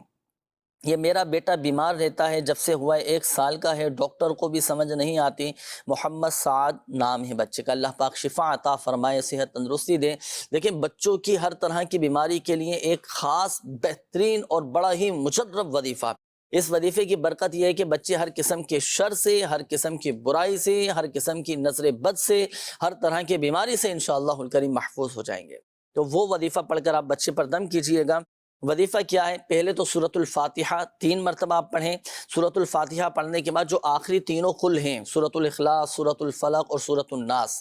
یہ میرا بیٹا بیمار رہتا ہے جب سے ہوا ہے، 1 سال کا ہے، ڈاکٹر کو بھی سمجھ نہیں آتی، محمد سعد نام ہے بچے کا، اللہ پاک شفا عطا فرمائے، صحت تندرستی دے۔ دیکھیں بچوں کی ہر طرح کی بیماری کے لیے ایک خاص بہترین اور بڑا ہی مجرب وظیفہ، اس وظیفے کی برکت یہ ہے کہ بچے ہر قسم کے شر سے، ہر قسم کی برائی سے، ہر قسم کی نظر بد سے، ہر طرح کی بیماری سے انشاءاللہ الکریم محفوظ ہو جائیں گے۔ تو وہ وظیفہ پڑھ کر آپ بچے پر دم کیجئے گا۔ وظیفہ کیا ہے؟ پہلے تو سورۃ الفاتحہ 3 مرتبہ آپ پڑھیں، سورۃ الفاتحہ پڑھنے کے بعد جو آخری تینوں قل ہیں، سورۃ الاخلاص، سورۃ الفلق اور سورۃ الناس،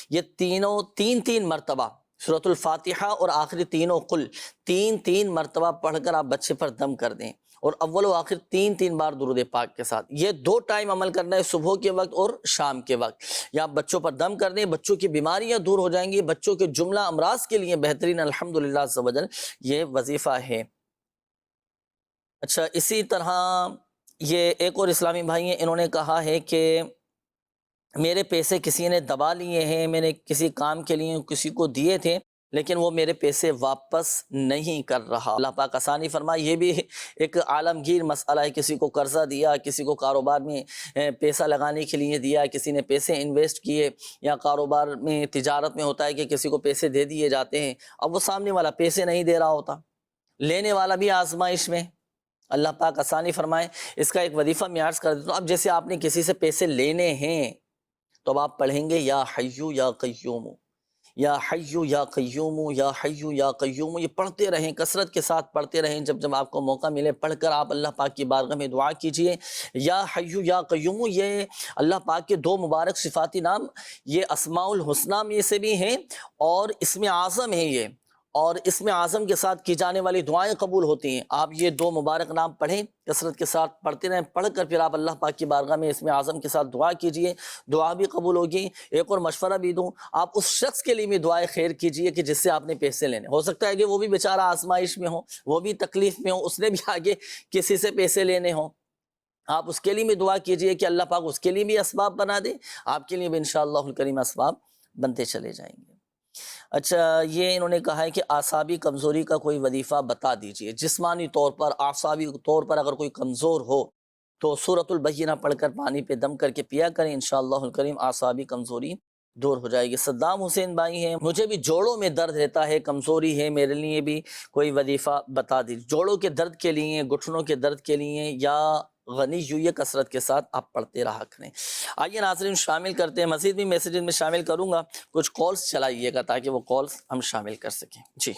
یہ تینوں تین مرتبہ سورۃ الفاتحہ اور آخری تینوں قل 3 مرتبہ پڑھ کر آپ بچے پر دم کر دیں، اور اول و آخر 3 بار درود پاک کے ساتھ۔ یہ 2 ٹائم عمل کرنا ہے، صبح کے وقت اور شام کے وقت، یا بچوں پر دم کر دیں، بچوں کی بیماریاں دور ہو جائیں گی، بچوں کے جملہ امراض کے لیے بہترین الحمدللہ عز و جل یہ وظیفہ ہے۔ اچھا، اسی طرح یہ ایک اور اسلامی بھائی ہیں، انہوں نے کہا ہے کہ میرے پیسے کسی نے دبا لیے ہیں، میں نے کسی کام کے لیے کسی کو دیے تھے لیکن وہ میرے پیسے واپس نہیں کر رہا، اللہ پاک آسانی فرمائے۔ یہ بھی ایک عالمگیر مسئلہ ہے، کسی کو قرضہ دیا، کسی کو کاروبار میں پیسہ لگانے کے لیے دیا، کسی نے پیسے انویسٹ کیے، یا کاروبار میں تجارت میں ہوتا ہے کہ کسی کو پیسے دے دیے جاتے ہیں، اب وہ سامنے والا پیسے نہیں دے رہا ہوتا، لینے والا بھی آزمائش میں، اللہ پاک آسانی فرمائے۔ اس کا ایک وظیفہ میں عرض کر دیتا ہوں۔ اب جیسے آپ نے کسی سے پیسے لینے ہیں تو اب آپ پڑھیں گے یا حیو یا قیوم، یا حیو یا قیوم، یا حیو یا قیوم، یہ پڑھتے رہیں، کثرت کے ساتھ پڑھتے رہیں، جب آپ کو موقع ملے پڑھ کر آپ اللہ پاک کی بارگاہ میں دعا کیجئے۔ یا حیو یا قیوم یہ اللہ پاک کے 2 مبارک صفاتی نام، یہ اسماء الحسنہ میں سے بھی ہیں اور اسم اعظم ہے یہ، اور اسم اعظم کے ساتھ کی جانے والی دعائیں قبول ہوتی ہیں۔ آپ یہ 2 مبارک نام پڑھیں، کثرت کے ساتھ پڑھتے رہیں، پڑھ کر پھر آپ اللہ پاک کی بارگاہ میں اسم اعظم کے ساتھ دعا کیجئے، دعا بھی قبول ہوگی۔ ایک اور مشورہ بھی دوں، آپ اس شخص کے لیے بھی دعائے خیر کیجئے کہ جس سے آپ نے پیسے لینے، ہو سکتا ہے کہ وہ بھی بیچارہ آزمائش میں ہو، وہ بھی تکلیف میں ہو، اس نے بھی آگے کسی سے پیسے لینے ہوں، آپ اس کے لیے بھی دعا کیجئے کہ اللہ پاک اس کے لیے بھی اسباب بنا دے، آپ کے لیے بھی انشاءاللہ الکریم اسباب بنتے چلے جائیں گے۔ اچھا، یہ انہوں نے کہا ہے کہ اعصابی کمزوری کا کوئی وظیفہ بتا دیجئے، جسمانی طور پر، اعصابی طور پر اگر کوئی کمزور ہو تو سورۃ البینہ پڑھ کر پانی پہ دم کر کے پیا کریں، انشاءاللہ الکریم اعصابی کمزوری دور ہو جائے گی۔ صدام حسین بھائی ہیں، مجھے بھی جوڑوں میں درد رہتا ہے، کمزوری ہے، میرے لیے بھی کوئی وظیفہ بتا دیجیے۔ جوڑوں کے درد کے لیے، گھٹنوں کے درد کے لیے یا غنی یویہ کثرت کے ساتھ آپ پڑھتے رہا کریں۔ آئیے ناظرین شامل کرتے ہیں، مزید بھی میسیجز میں شامل کروں گا، کچھ کالز چلائیے گا تاکہ وہ کالز ہم شامل کر سکیں۔ جی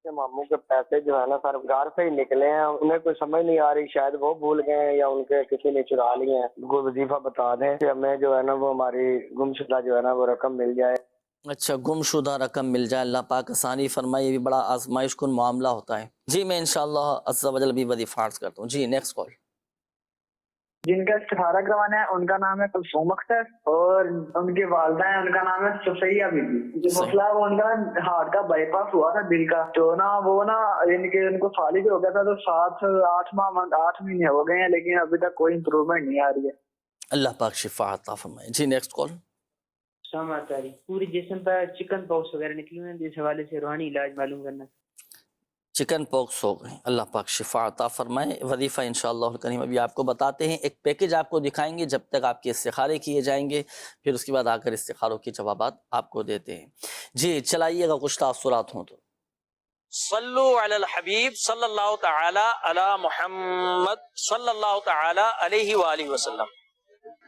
ماموں کے پیسے جو ہے نا سر گھر سے ہی نکلے ہیں، انہیں کوئی سمجھ نہیں آ رہی، شاید وہ بھول گئے ہیں یا ان کے کسی نے چرا لیے ہیں۔ کوئی وظیفہ بتا دیں کہ ہمیں جو ہے نا وہ ہماری گمشدہ جو ہے نا وہ رقم مل جائے۔ اچھا، گم شدہ رقم مل جائے، اللہ پاک آسانی فرمائے، یہ بھی بڑا آزمائش کن معاملہ ہوتا ہے۔ جی میں انشاءاللہ عز و جل بھی وظیفہ عرض کرتا ہوں۔ جی نیکسٹ کال۔ جن کا استخارہ کروانا ہے ان کا نام ہے کلثوم اختر، اور ان کی والدہ ہیں ان کا نام ہے صفیہ بی بی۔ جو مسئلہ ہے وہ ان کا ہارٹ کا بائی پاس ہوا تھا دل کا، تو نا وہ نا ان کو فالج ہو گیا تھا، تو 8 مہینے ہو گئے ہیں لیکن ابھی تک کوئی امپروومنٹ نہیں آ رہی ہے۔ اللہ پاک شفا عطا فرمائے۔ جی نیکسٹ کال۔ پورے جسم پر چکن پاکس وغیرہ نکلی ہوئی ہیں، جس حوالے سے روحانی علاج معلوم کرنا۔ چکن پاکس ہو گئے، اللہ پاک شفا عطا فرمائے۔ وظیفہ انشاءاللہ الکریم ابھی آپ کو بتاتے ہیں، ایک پیکج آپ کو دکھائیں گے جب تک آپ کے استخارے کیے جائیں گے، پھر اس کے بعد آ کر استخاروں کے جوابات آپ کو دیتے ہیں۔ جی چلائیے گا، کچھ تاثرات ہوں تو۔ صلو علی الحبیب صلی اللہ تعالی علی محمد صلی اللہ تعالی علیہ وآلہ وسلم۔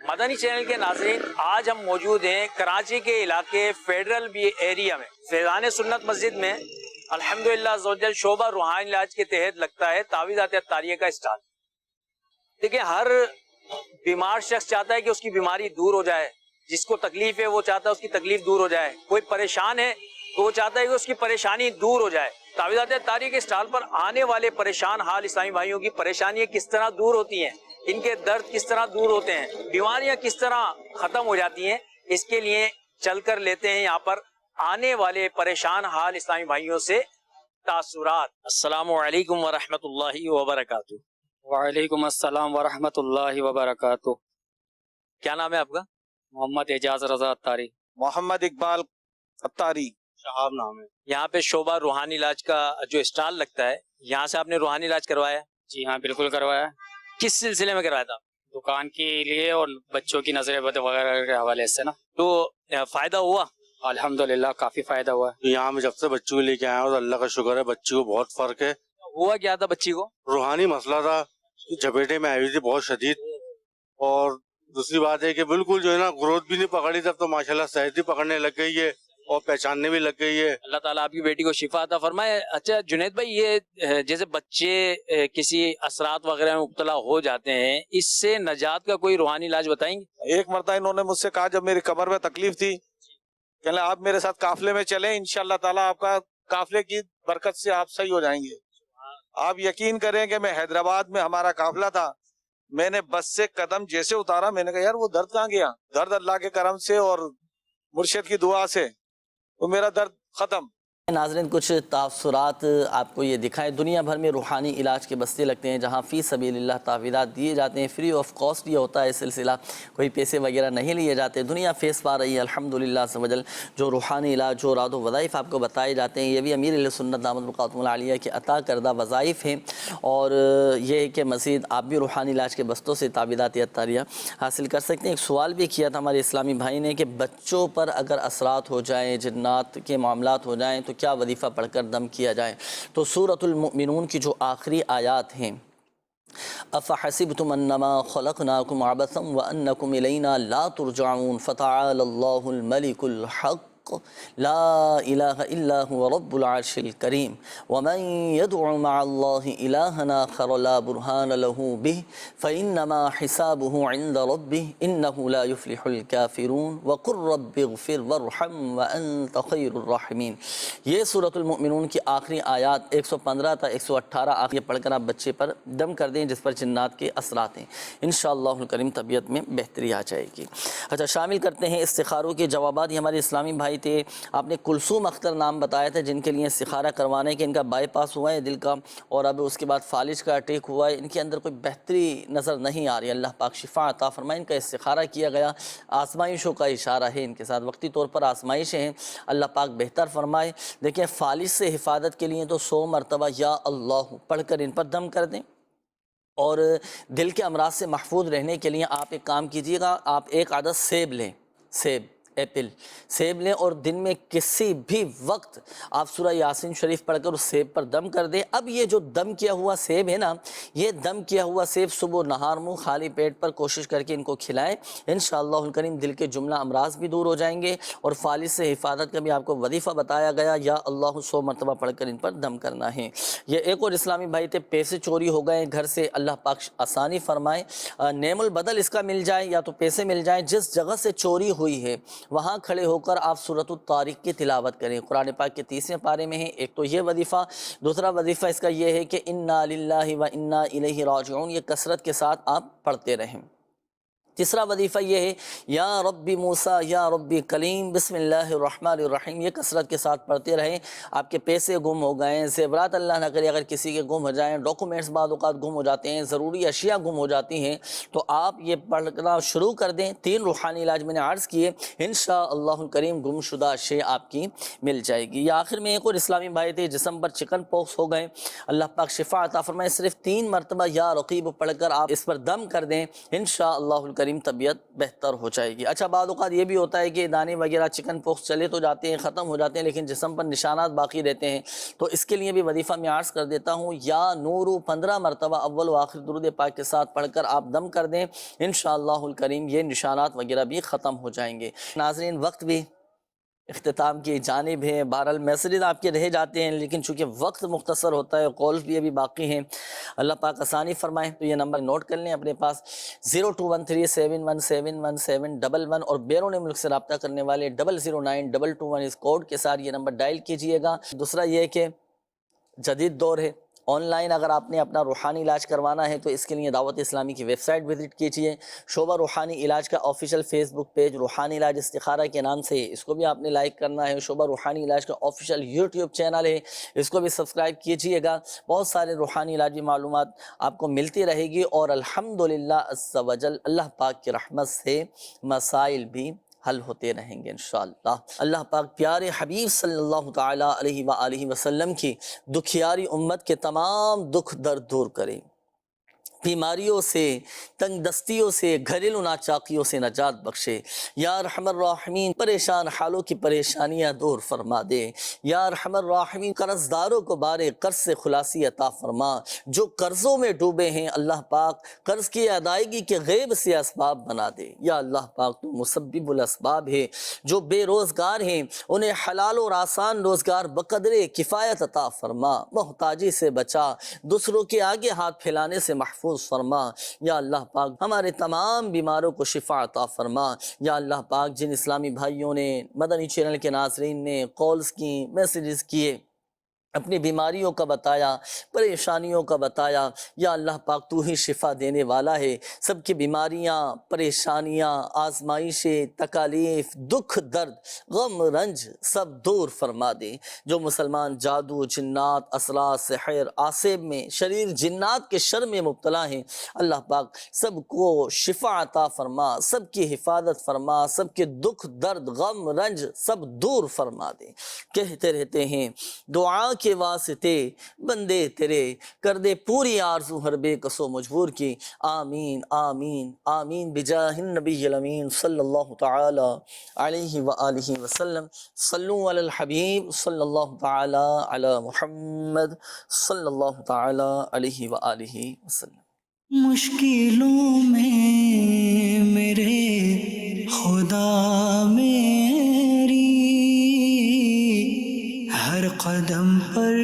مدنی چینل کے ناظرین، آج ہم موجود ہیں کراچی کے علاقے فیڈرل بی ایریا میں، فیضان سنت مسجد میں۔ الحمدللہ عزوجل شعبہ روحانی علاج کے تحت لگتا ہے تعویذات عطاریہ کا اسٹال۔ دیکھیں ہر بیمار شخص چاہتا ہے کہ اس کی بیماری دور ہو جائے، جس کو تکلیف ہے وہ چاہتا ہے اس کی تکلیف دور ہو جائے، کوئی پریشان ہے تو وہ چاہتا ہے کہ اس کی پریشانی دور ہو جائے۔ تعویذات عطاریہ کے اسٹال پر آنے والے پریشان حال اسلامی بھائیوں کی پریشانیاں کس طرح دور ہوتی ہیں، ان کے درد کس طرح دور ہوتے ہیں، بیماریاں کس طرح ختم ہو جاتی ہیں، اس کے لیے چل کر لیتے ہیں یہاں پر آنے والے پریشان حال اسلامی بھائیوں سے تاثرات۔ السلام علیکم ورحمۃ اللہ وبرکاتہ۔ وعلیکم السلام ورحمۃ اللہ وبرکاتہ۔ کیا نام ہے آپ کا؟ محمد اعجاز رضا اتاری۔ محمد اقبال اتاری۔ شہاب نام ہے۔ یہاں پہ شعبہ روحانی علاج کا جو اسٹال لگتا ہے، یہاں سے آپ نے روحانی علاج کروایا؟ جی ہاں بالکل کروایا۔ کس سلسلے میں کروایا تھا؟ دکان کے لیے اور بچوں کی نظر بد وغیرہ کے حوالے سے نا۔ تو فائدہ ہوا؟ الحمدللہ کافی فائدہ ہوا ہے۔ یہاں میں جب سے بچوں کو لے کے آیا ہوں تو اللہ کا شکر ہے، بچی کو بہت فرق ہے۔ ہوا کیا تھا بچی کو؟ روحانی مسئلہ تھا، جھپیٹے میں آئی ہوئی تھی بہت شدید، اور دوسری بات ہے کہ بالکل جو ہے نا گروتھ بھی نہیں پکڑی، تب تو ماشاءاللہ صحت بھی پکڑنے لگ گئی ہے اور پہچاننے بھی لگ گئی ہے۔ اللہ تعالیٰ آپ کی بیٹی کو شفا عطا فرمائے۔ اچھا جنید بھائی، یہ جیسے بچے کسی اثرات وغیرہ میں مبتلا ہو جاتے ہیں، اس سے نجات کا کوئی روحانی علاج بتائیں گے؟ ایک مرتبہ انہوں نے مجھ سے کہا جب میری کمر میں تکلیف تھی، کہ آپ میرے ساتھ قافلے میں چلیں، انشاءاللہ تعالیٰ آپ کا قافلے کی برکت سے آپ صحیح ہو جائیں گے۔ آپ یقین کریں کہ میں حیدرآباد میں ہمارا قافلہ تھا، میں نے بس سے قدم جیسے اتارا، میں نے کہا یار وہ درد کہاں گیا؟ درد اللہ کے کرم سے اور مرشد کی دعا سے تو میرا درد ختم۔ ناظرین کچھ تاثرات آپ کو یہ دکھائیں۔ دنیا بھر میں روحانی علاج کے بستے لگتے ہیں جہاں فی سبیل اللہ تعویذات دیے جاتے ہیں، فری آف کاسٹ یہ ہوتا ہے سلسلہ، کوئی پیسے وغیرہ نہیں لیے جاتے۔ دنیا فیس پا رہی ہے الحمدللہ عز و جل۔ جو روحانی علاج، جو راد و وظائف آپ کو بتائے جاتے ہیں، یہ بھی امیر اہل سنت دامت برکاتہم العالیہ کے عطا کردہ وظائف ہیں، اور یہ ہے کہ مزید آپ بھی روحانی علاج کے بستوں سے تعویذات عطاریہ حاصل کر سکتے ہیں۔ ایک سوال بھی کیا تھا ہمارے اسلامی بھائی نے کہ بچوں پر اگر اثرات ہو جائیں، جنات کے معاملات ہو جائیں تو کیا وظیفہ پڑھ کر دم کیا جائے؟ تو سورۃ المؤمنون کی جو آخری آیات ہیں، أَفَحَسِبْتُمْ أَنَّمَا خَلَقْنَاكُمْ عَبَثًا وَأَنَّكُمْ إِلَيْنَا لَا تُرْجَعُونَ فَتَعَالَى اللَّهُ الْمَلِكُ الْحَقُّ لا إله إلا هو رب العرش الكريم ومن يدع مع الله إلها آخر لا برهان له به فإنما حسابه عند ربه إنه لا يفلح الكافرون وقل رب اغفر وارحم وأنت خير الراحمين۔ یہ سورۃ المؤمنون کی آخری آیات 115 تا 118 آخری پڑھ کر آپ بچے پر دم کر دیں جس پر جنات کے اثرات ہیں، انشاءاللہ الکریم طبیعت میں بہتری آ جائے گی۔ اچھا شامل کرتے ہیں استخاروں کے جوابات۔ یہ ہمارے اسلامی بھائی تھے، آپ نے کلثوم اختر نام بتایا تھا، جن کے لیے استخارہ کروانے کہ ان کا بائی پاس ہوا ہے دل کا، اور اب اس کے بعد فالج کا اٹیک ہوا ہے، ان کے اندر کوئی بہتری نظر نہیں آ رہی، اللہ پاک شفا عطا فرمائے۔ ان کا استخارہ کیا گیا، آزمائشوں کا اشارہ ہے ان کے ساتھ، وقتی طور پر آزمائشیں ہیں، اللہ پاک بہتر فرمائے۔ دیکھیں فالج سے حفاظت کے لیے تو 100 مرتبہ یا اللہ پڑھ کر ان پر دم کر دیں، اور دل کے امراض سے محفوظ رہنے کے لیے آپ ایک کام کیجیے گا، آپ ایک عدد سیب لیں، سیب ایپل سیب لیں اور دن میں کسی بھی وقت آپ سورہ یاسین شریف پڑھ کر اس سیب پر دم کر دیں۔ اب یہ جو دم کیا ہوا سیب ہے نا، یہ دم کیا ہوا سیب صبح و نہار منہ خالی پیٹ پر کوشش کر کے ان کو کھلائیں، انشاءاللہ الکریم دل کے جملہ امراض بھی دور ہو جائیں گے۔ اور فالج سے حفاظت کا بھی آپ کو وظیفہ بتایا گیا، یا اللہ 100 مرتبہ پڑھ کر ان پر دم کرنا ہے۔ یہ ایک اور اسلامی بھائی تھے، پیسے چوری ہو گئے گھر سے، اللہ پاک آسانی فرمائے، نعم البدل اس کا مل جائے یا تو پیسے مل جائیں۔ جس جگہ سے چوری ہوئی ہے وہاں کھڑے ہو کر آپ سورۃ الطارق کی تلاوت کریں، قرآن پاک کے 30ویں پارے میں ہے۔ ایک تو یہ وظیفہ، دوسرا وظیفہ اس کا یہ ہے کہ انا للہ و انا الیہ راجعون، یہ کثرت کے ساتھ آپ پڑھتے رہیں۔ تیسرا وظیفہ یہ ہے یا ربی موسیٰ یا ربی کلیم بسم اللہ الرحمن الرحیم، یہ کثرت کے ساتھ پڑھتے رہیں۔ آپ کے پیسے گم ہو گئے ہیں، زیورات اللہ نہ کرے اگر کسی کے گم ہو جائیں، ڈاکومنٹس بعض اوقات گم ہو جاتے ہیں، ضروری اشیاء گم ہو جاتی ہیں، تو آپ یہ پڑھنا شروع کر دیں۔ 3 روحانی علاج میں نے عرض کیے، انشاءاللہ الکریم گم شدہ اشیاء آپ کی مل جائے گی۔ یا آخر میں ایک اور اسلامی بھائی تھے جسم پر چکن پوکس ہو گئے، اللہ پاک شفا عطا فرمائے، صرف 3 مرتبہ یا رقیب پڑھ کر آپ اس پر دم کر دیں، انشاءاللہ الکریم طبیعت بہتر ہو جائے گی۔ اچھا بعض اوقات یہ بھی ہوتا ہے کہ دانے وغیرہ چکن پوکس چلے تو جاتے ہیں، ختم ہو جاتے ہیں، لیکن جسم پر نشانات باقی رہتے ہیں، تو اس کے لیے بھی وظیفہ میں عرض کر دیتا ہوں، یا نورو 15 مرتبہ اول و آخر درود پاک کے ساتھ پڑھ کر آپ دم کر دیں، انشاءاللہ الکریم یہ نشانات وغیرہ بھی ختم ہو جائیں گے۔ ناظرین وقت بھی اختتام کی جانب ہے، بہرحال میسیجز آپ کے رہ جاتے ہیں، لیکن چونکہ وقت مختصر ہوتا ہے، کالز بھی ابھی باقی ہیں، اللہ پاک آسانی فرمائے، تو یہ نمبر نوٹ کر لیں اپنے پاس، 0213717111 اور بیرون ملک سے رابطہ کرنے والے 009221 اس کوڈ کے ساتھ یہ نمبر ڈائل کیجئے گا۔ دوسرا یہ کہ جدید دور ہے، آن لائن اگر آپ نے اپنا روحانی علاج کروانا ہے تو اس کے لیے دعوت اسلامی کی ویب سائٹ وزٹ کیجئے، شعبہ روحانی علاج کا آفیشیل فیس بک پیج روحانی علاج استخارہ کے نام سے ہے، اس کو بھی آپ نے لائک کرنا ہے۔ شعبہ روحانی علاج کا آفیشیل یوٹیوب چینل ہے، اس کو بھی سبسکرائب کیجئے گا، بہت سارے روحانی علاجی معلومات آپ کو ملتی رہے گی، اور الحمدللہ عز و جل اللہ پاک کی رحمت سے مسائل بھی حل ہوتے رہیں گے انشاءاللہ۔ اللہ پاک پیارے حبیب صلی اللہ تعالیٰ علیہ وآلہ وسلم کی دکھیاری امت کے تمام دکھ درد دور کریں، بیماریوں سے، تنگ دستیوں سے، گھریلو ناچاکیوں سے نجات بخشے۔ یا ارحم الراحمین پریشان حالوں کی پریشانیاں دور فرما دے۔ یا ارحم الراحمین قرض داروں کو بارے قرض سے خلاصی عطا فرما، جو قرضوں میں ڈوبے ہیں اللہ پاک قرض کی ادائیگی کے غیب سے اسباب بنا دے۔ یا اللہ پاک تو مسبب الاسباب ہے، جو بے روزگار ہیں انہیں حلال اور آسان روزگار بقدر کفایت عطا فرما، محتاجی سے بچا، دوسروں کے آگے ہاتھ پھیلانے سے محفوظ فرما۔ یا اللہ پاک ہمارے تمام بیماروں کو شفا عطا فرما۔ یا اللہ پاک جن اسلامی بھائیوں نے، مدنی چینل کے ناظرین نے کالز کی، میسیجز کیے، اپنی بیماریوں کا بتایا، پریشانیوں کا بتایا، یا اللہ پاک تو ہی شفا دینے والا ہے، سب کی بیماریاں، پریشانیاں، آزمائشیں، تکالیف، دکھ درد، غم رنج سب دور فرما دے۔ جو مسلمان جادو، جنات، اسرار، سحر، آسیب میں، شریر جنات کے شر میں مبتلا ہیں، اللہ پاک سب کو شفا عطا فرما، سب کی حفاظت فرما، سب کے دکھ درد، غم رنج سب دور فرما دے۔ کہتے رہتے ہیں دعا کے واسطے بندے تیرے، کر دے پوری آرزو ہر بے کسو مجبور کی، آمین آمین آمین بجاہ النبی الامین صلی اللہ تعالی علیہ وآلہ وسلم۔ صلو علی الحبیب صلی اللہ تعالی علی محمد صلی اللہ تعالی علیہ وآلہ وسلم۔ مشکلوں میں میرے خدا میری ہر قدم پر